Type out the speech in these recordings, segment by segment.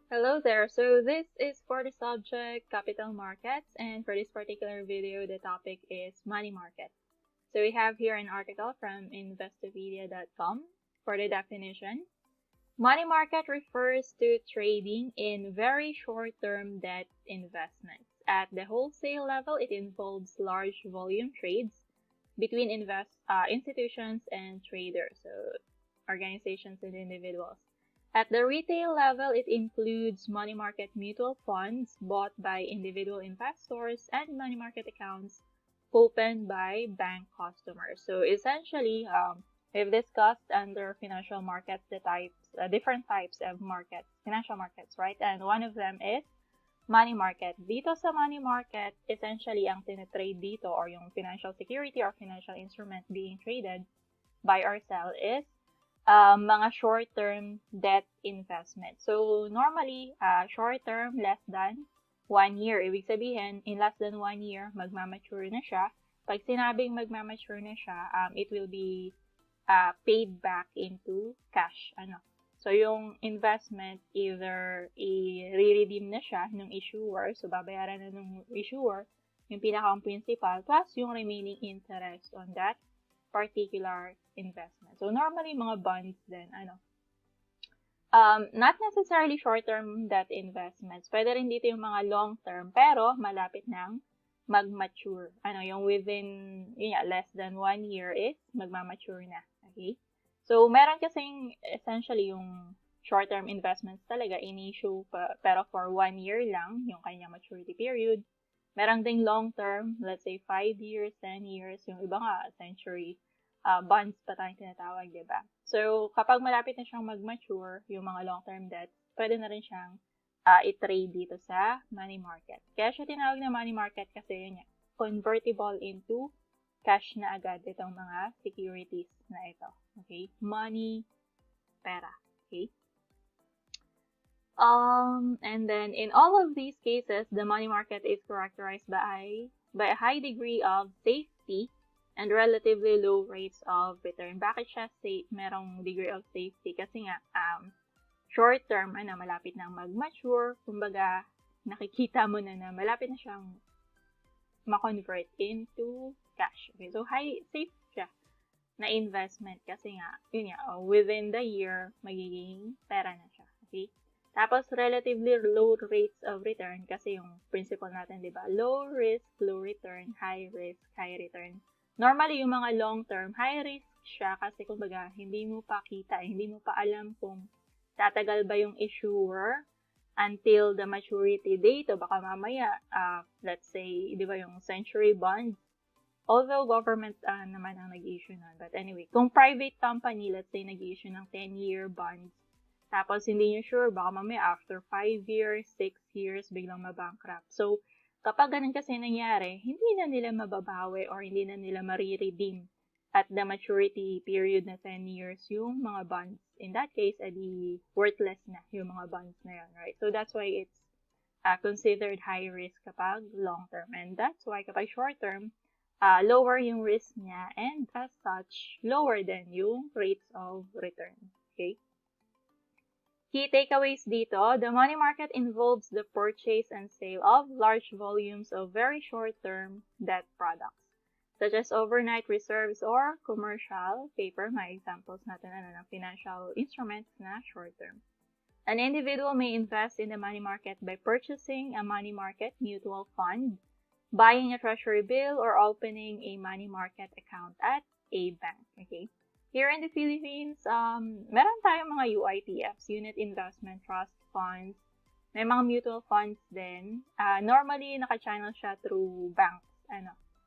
Hello there. So this is for the subject capital markets, and for this particular video, the topic is money market. So we have here an article from investopedia.com for the definition. Money market refers to trading in very short-term debt investments. At the wholesale level, it involves large volume trades between institutions and traders, so organizations and individuals. At the retail level, it includes money market mutual funds bought by individual investors and money market accounts opened by bank customers. So essentially, we've discussed under financial markets the different types of financial markets, right? And one of them is money market. Dito sa money market, essentially ang tinatrade dito or yung financial security or financial instrument being traded buy or sell is mga short-term debt investment. So, normally, short-term, less than 1 year. Ibig sabihin, in less than 1 year, magmamature na siya. Pag sinabing magmamature na siya, it will be paid back into cash. So, yung investment, either i-redeem na siya ng issuer, so babayaran na ng issuer, yung pinakang principal, plus yung remaining interest on that particular investment. So, normally, mga bonds din, not necessarily short-term debt investments. Pwede rin dito yung mga long-term, pero malapit nang mag-mature. Yung within, less than 1 year is magmamature na. Okay? So, meron kasing essentially yung short-term investments talaga in-issue pero for 1 year lang yung kanyang maturity period. Meron ding long-term, let's say 5 years, 10 years, yung iba nga, century bonds pa tayong tinatawag, diba? So, kapag malapit na siyang mag-mature, yung mga long-term debts, pwede na rin siyang i-trade dito sa money market. Kaya siya tinawag na money market kasi yun yan, convertible into cash na agad itong mga securities na ito. Okay? Money, pera. Okay? And then in all of these cases, the money market is characterized by a high degree of safety and relatively low rates of return. Bakit siya merong degree of safety? Kasi nga, short term, malapit nang mag-mature, kumbaga, nakikita mo na malapit na siyang ma-convert into cash. Okay, so safe siya na investment kasi nga, yun nga, within the year, magiging pera na siya. Okay? Tapos, relatively low rates of return kasi yung principle natin, di ba? Low risk, low return, high risk, high return. Normally, yung mga long-term, high risk siya kasi kumbaga, hindi mo pa kita, hindi mo pa alam kung tatagal ba yung issuer until the maturity date o baka mamaya, let's say, di ba yung century bonds, although government naman ang nag-issue nun. But anyway, kung private company, let's say, nag-issue ng 10-year bonds, tapos hindi nyo sure, baka mamaya after 5 years, 6 years, biglang mabankrupt. So, kapag ganun kasi nangyari, hindi na nila mababawi or hindi na nila mariredeem at the maturity period na 10 years yung mga bonds. In that case, edi worthless na yung mga bonds na yun, right? So, that's why it's considered high risk kapag long term. And that's why kapag short term, lower yung risk niya and as such, lower than yung rates of return. Okay? Key takeaways dito, the money market involves the purchase and sale of large volumes of very short-term debt products, such as overnight reserves or commercial paper, mga examples natin ng financial instruments na short-term. An individual may invest in the money market by purchasing a money market mutual fund, buying a treasury bill, or opening a money market account at a bank. Okay? Here in the Philippines, meron tayong mga UITFs, Unit Investment Trust Funds. May mga mutual funds din. Normally, naka-channel siya through banks,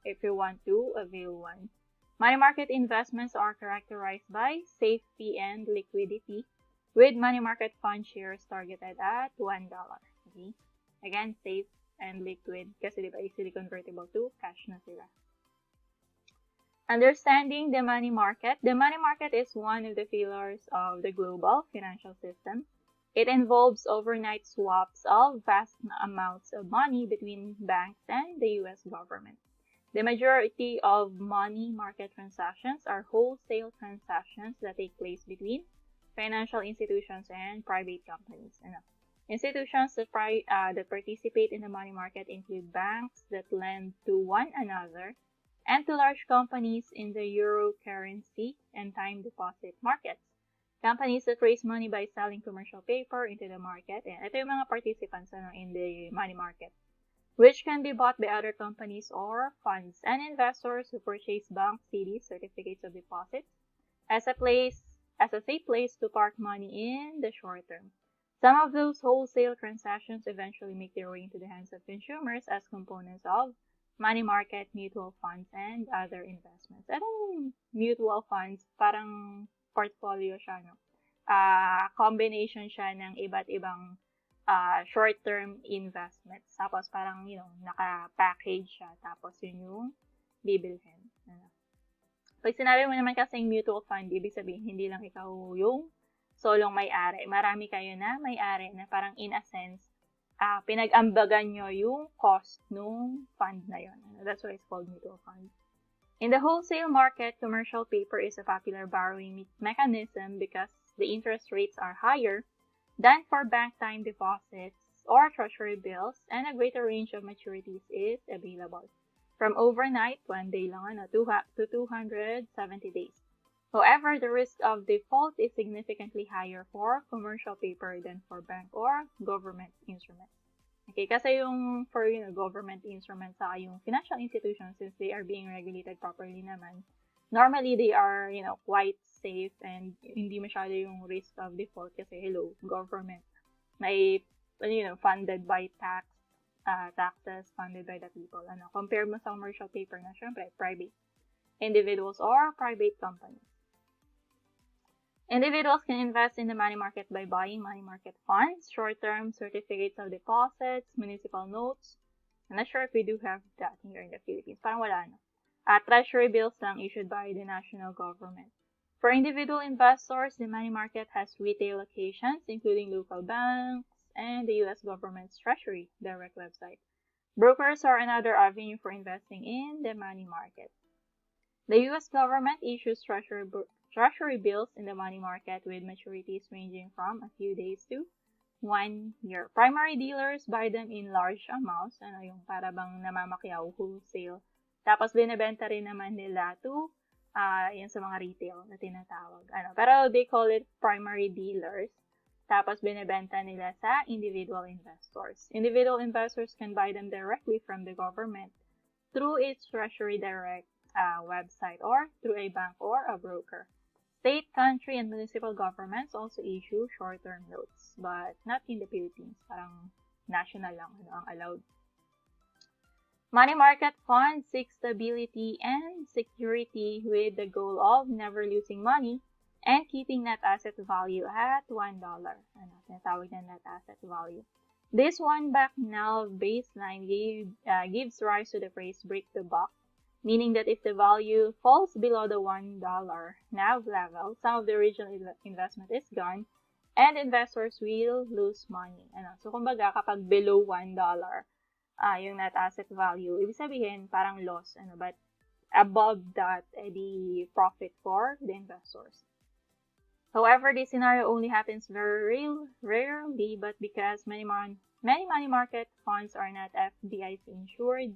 if you want to avail one. Money market investments are characterized by safety and liquidity, with money market fund shares targeted at $1. Okay? Again, safe and liquid kasi diba easily convertible to cash na sila. Understanding the money market. The money market is one of the pillars of the global financial system. It involves overnight swaps of vast amounts of money between banks and the U.S. government. The majority of money market transactions are wholesale transactions that take place between financial institutions and private companies. Institutions that participate in the money market include banks that lend to one another and to large companies in the euro currency and time deposit markets. Companies that raise money by selling commercial paper into the market, and ito yung mga participants in the money market, which can be bought by other companies or funds, and investors who purchase bank CDs, certificates of deposit, as a safe place to park money in the short term. Some of those wholesale transactions eventually make their way into the hands of consumers as components of money market, mutual funds, and other investments. Anong mutual funds? Parang portfolio siya, no? Combination siya ng iba't ibang short-term investments. Tapos parang, naka-package siya. Tapos yun yung bibilhin. Pag sinabi mo naman kasing mutual fund, ibig sabihin, hindi lang ikaw yung solong may-ari. Marami kayo na may-ari na parang in a sense, pinag-ambagan nyo yung cost nung fund na yun. That's why it's called mutual fund. In the wholesale market, commercial paper is a popular borrowing mechanism because the interest rates are higher than for bank time deposits or treasury bills, and a greater range of maturities is available, from overnight, 1 day lang, to 270 days. However, the risk of default is significantly higher for commercial paper than for bank or government instruments. Okay, kasi yung for government instruments sa yung financial institutions, since they are being regulated properly naman, normally they are quite safe and hindi masyado yung risk of default kasi government may funded by taxes funded by the people. Compare mo sa commercial paper na syempre private individuals or private companies. Individuals can invest in the money market by buying money market funds, short-term certificates of deposits, municipal notes. I'm not sure if we do have that here in the Philippines. Parang wala, no? Treasury bills lang issued by the national government. For individual investors, the money market has retail locations, including local banks and the U.S. government's Treasury direct website. Brokers are another avenue for investing in the money market. The U.S. government issues treasury bills in the money market with maturities ranging from a few days to 1 year. Primary dealers buy them in large amounts, yung para bang namamakyaw, wholesale. Tapos binebenta rin naman nila to yan sa mga retail na tinatawag. Pero they call it primary dealers. Tapos binebenta nila sa individual investors. Individual investors can buy them directly from the government through its Treasury Direct website or through a bank or a broker. State, country, and municipal governments also issue short-term notes, but not in the Philippines. Parang national lang ang allowed. Money market funds seek stability and security with the goal of never losing money and keeping net asset value at $1. Tinatawag na net asset value. This one-back-now baseline gives rise to the phrase break the buck, meaning that if the value falls below the $1 NAV level, some of the original investment is gone, and investors will lose money. So, kumbaga, kapag below $1, yung net asset value, ibig sabihin, parang loss. But above that, the profit for the investors. However, this scenario only happens very rarely, but because many money market funds are not FDIC insured,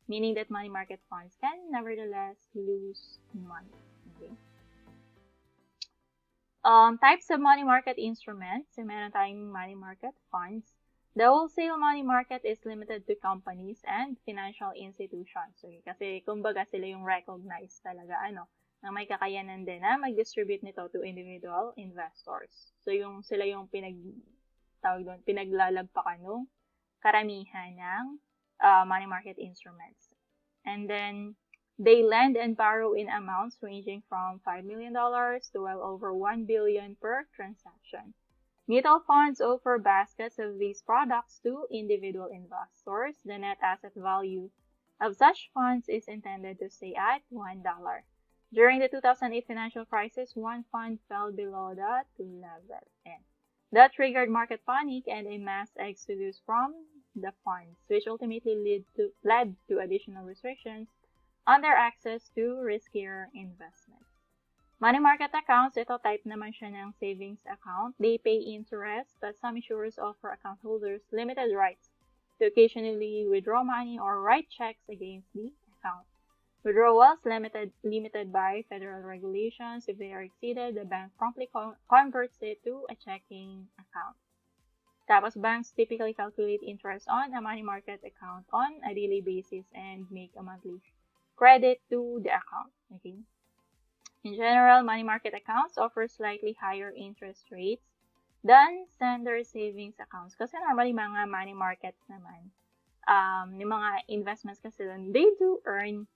meaning that money market funds can nevertheless lose money. Okay. Types of money market instruments. So, meron tayong money market funds. The wholesale money market is limited to companies and financial institutions. Okay? Kasi kumbaga sila yung recognized talaga, na may kakayanan din na mag-distribute nito to individual investors. So, sila yung pinaglalagpakan ng karamihan ng money market instruments. And then, they lend and borrow in amounts ranging from $5 million to well over $1 billion per transaction. Mutual funds offer baskets of these products to individual investors. The net asset value of such funds is intended to stay at $1. During the 2008 financial crisis, one fund fell below that level, and that triggered market panic and a mass exodus from the funds, which ultimately led to additional restrictions on their access to riskier investments. Money market accounts, ito type naman siya ng savings account. They pay interest, but some insurers offer account holders limited rights to occasionally withdraw money or write checks against the account. Withdrawals limited by federal regulations. If they are exceeded, the bank promptly converts it to a checking account. Tapos banks typically calculate interest on a money market account on a daily basis and make a monthly credit to the account. Okay. In general, money market accounts offer slightly higher interest rates than standard savings accounts. Kasi normally mga money markets naman, yung mga investments kasi doon, they do earn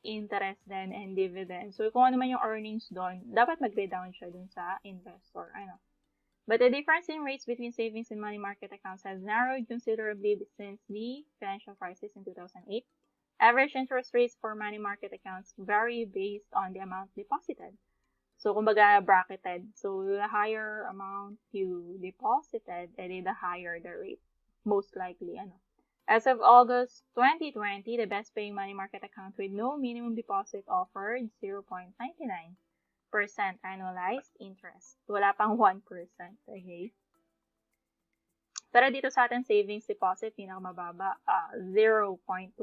interest then and dividends. So, kung ano man yung earnings doon, dapat mag-redown siya dun sa investor. But the difference in rates between savings and money market accounts has narrowed considerably since the financial crisis in 2008. Average interest rates for money market accounts vary based on the amount deposited. So, kumbaga, bracketed. So, the higher amount you deposited, the higher the rate. Most likely, As of August 2020, the best paying money market account with no minimum deposit offered 0.99% annualized interest. Wala pang 1%, okay? Pero dito sa atin, savings deposit, pinakamababa, 0.25%.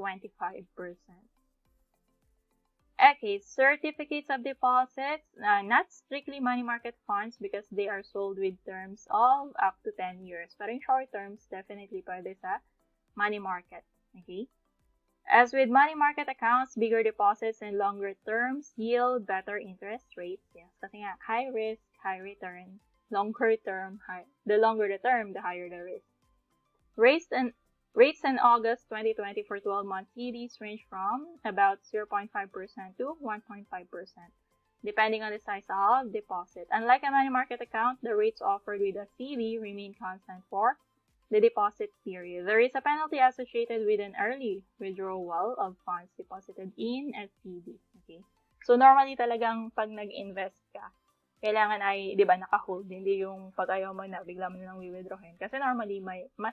Okay, certificates of deposits, not strictly money market funds because they are sold with terms of up to 10 years. Pero in short terms, definitely pwede sa money market. Okay? As with money market accounts, bigger deposits and longer terms yield better interest rates. Yes, kasi nga, high risk, high return. Longer term, the longer the term, the higher the risk. Rates in August 2020 for 12-month CDs range from about 0.5% to 1.5%, depending on the size of deposit. Unlike a money market account, the rates offered with a CD remain constant for the deposit period. There is a penalty associated with an early withdrawal of funds deposited in a CD. Okay? So, normally talagang pag nag-invest ka, kailangan ay, di ba, naka-hold. Hindi yung pag ayaw mo na, bigla mo na lang withdrawin. Kasi normally, mas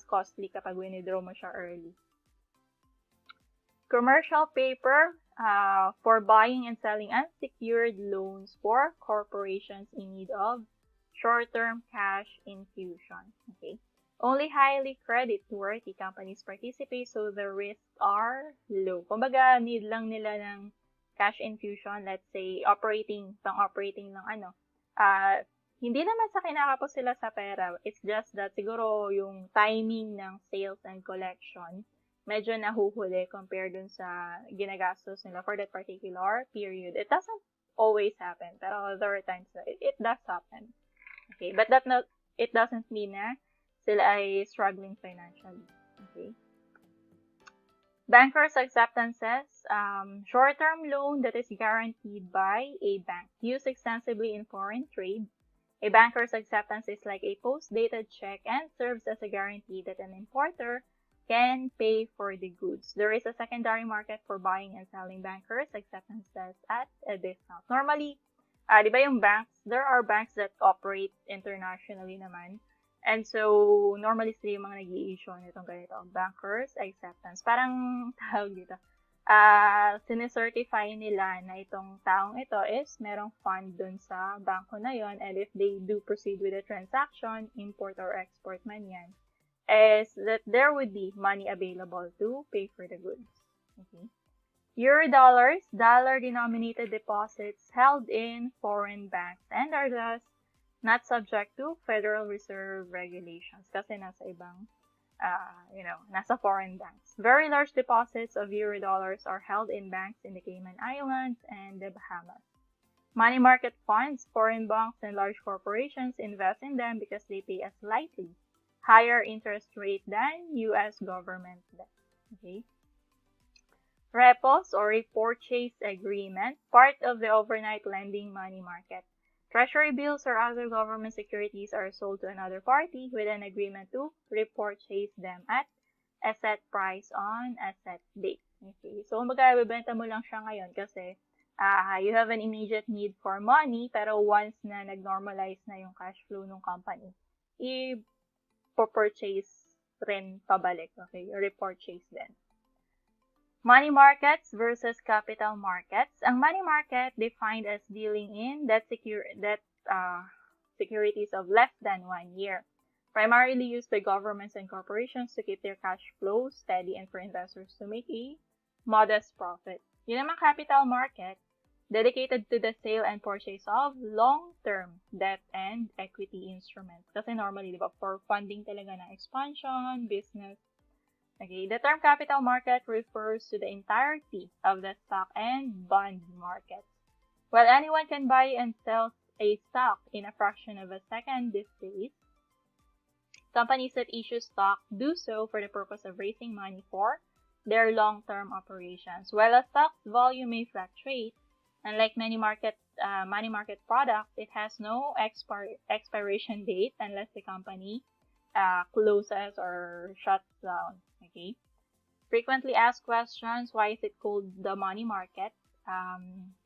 costly kapag withdraw mo siya early. Commercial paper for buying and selling unsecured loans for corporations in need of short-term cash infusion. Okay. Only highly credit-worthy companies participate, so the risks are low. Kumbaga, need lang nila ng cash infusion, let's say, pang-operating ng hindi naman sa kinakapos sila sa pera. It's just that siguro yung timing ng sales and collection medyo nahuhuli compared dun sa ginagastos nila for that particular period. It doesn't always happen, pero there are times that it does happen. Okay, but it doesn't mean na sila ay struggling financially. Okay. Bankers' acceptances, short-term loan that is guaranteed by a bank, used extensively in foreign trade. A banker's acceptance is like a post-dated check and serves as a guarantee that an importer can pay for the goods. There is a secondary market for buying and selling bankers' acceptances at a discount. Normally, di ba yung banks, there are banks that operate internationally naman. And so, normally sila yung mga nag-i-issue nitong ganito, bankers acceptance. Parang tawag dito, sinicertify nila na itong taong ito is merong fund dun sa banko na yon, and if they do proceed with the transaction, import or export man yan, is that there would be money available to pay for the goods. Okay. Euro-dollars, dollar-denominated deposits held in foreign banks and are thus not subject to Federal Reserve regulations kasi nasa ibang, nasa foreign banks. Very large deposits of euro-dollars are held in banks in the Cayman Islands and the Bahamas. Money market funds, foreign banks, and large corporations invest in them because they pay a slightly higher interest rate than U.S. government debt. Okay. Repos or repurchase agreement, part of the overnight lending money market. Treasury bills or other government securities are sold to another party with an agreement to repurchase them at a set price on a set date. Okay. So, kumbaga, bibenta mo lang siya ngayon kasi you have an immediate need for money, pero once na nag-normalize na yung cash flow ng company, i-purchase rin pabalik. Okay. Repurchase din. Money markets versus capital markets. Ang money market defined as dealing in securities of less than 1 year, primarily used by governments and corporations to keep their cash flow steady and for investors to make a modest profit. Yun naman capital market, dedicated to the sale and purchase of long-term debt and equity instruments. Kasi normally, di ba, for funding talaga ng expansion, business. Okay, the term capital market refers to the entirety of the stock and bond markets. While anyone can buy and sell a stock in a fraction of a second these days, companies that issue stock do so for the purpose of raising money for their long-term operations. While a stock's volume may fluctuate, unlike many money market products, it has no expiration date unless the company closes or shuts down. Okay. Frequently asked questions, why is it called the money market?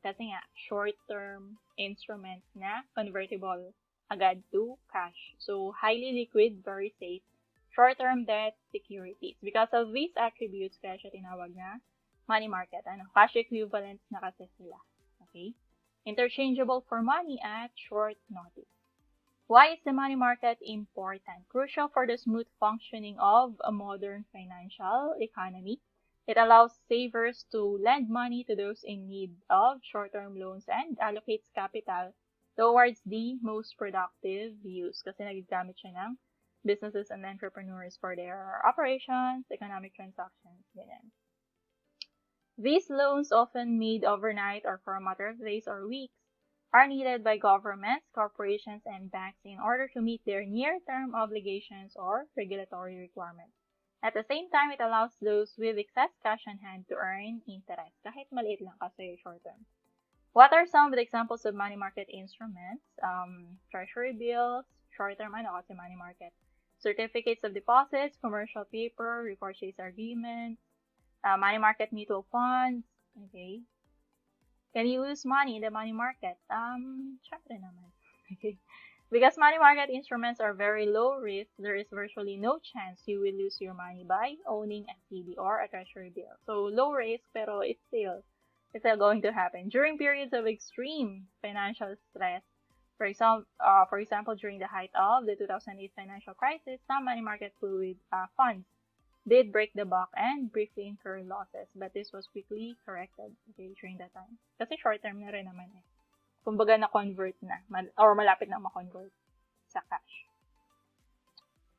Kasi nga, short-term instruments na convertible agad to cash. So, highly liquid, very safe, short-term debt securities. Because of these attributes, kaya siya tinawag na money market. Cash equivalents na kasi sila. Okay? Interchangeable for money at short notice. Why is the money market important? Crucial for the smooth functioning of a modern financial economy. It allows savers to lend money to those in need of short-term loans and allocates capital towards the most productive use. Kasi nagagamit siya ng businesses and entrepreneurs for their operations, economic transactions, ganyan. These loans, often made overnight or for a matter of days or weeks, are needed by governments, corporations, and banks in order to meet their near-term obligations or regulatory requirements. At the same time, it allows those with excess cash on hand to earn interest, kahit maliit lang kasi short-term. What are some of the examples of money market instruments? Treasury bills, short-term kasi money market. Certificates of deposits, commercial paper, repurchase agreements, money market mutual funds, okay. Can you lose money in the money market? Syempre naman. Okay. Because money market instruments are very low risk, there is virtually no chance you will lose your money by owning a CD or a treasury bill. So, low risk, pero it's still going to happen. During periods of extreme financial stress, for example, during the height of the 2008 financial crisis, some money market funds did break the buck and briefly incur losses, but this was quickly corrected during that time. Kasi short-term na rin naman eh. Kumbaga na-convert na, or malapit na ma-convert sa cash.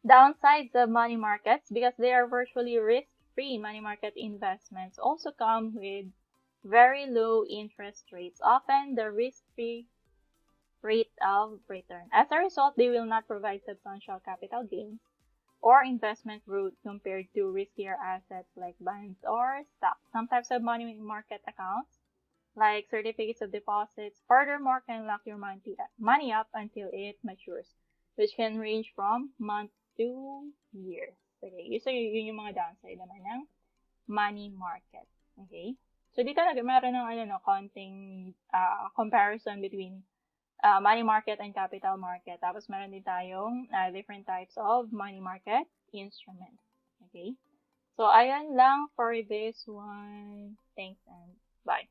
Downsides of money markets, because they are virtually risk-free, money market investments also come with very low interest rates, often the risk-free rate of return. As a result, they will not provide substantial capital gains or investment growth compared to riskier assets like bonds or stocks. Some types of money market accounts, like certificates of deposits, furthermore can lock your money up until it matures, which can range from months to years. Okay, so yun yung mga downside naman ng money market. Okay, so dito meron ng konting comparison between money market and capital market. Tapos meron din tayong different types of money market instruments. Okay? So, ayan lang for this one. Thanks and bye.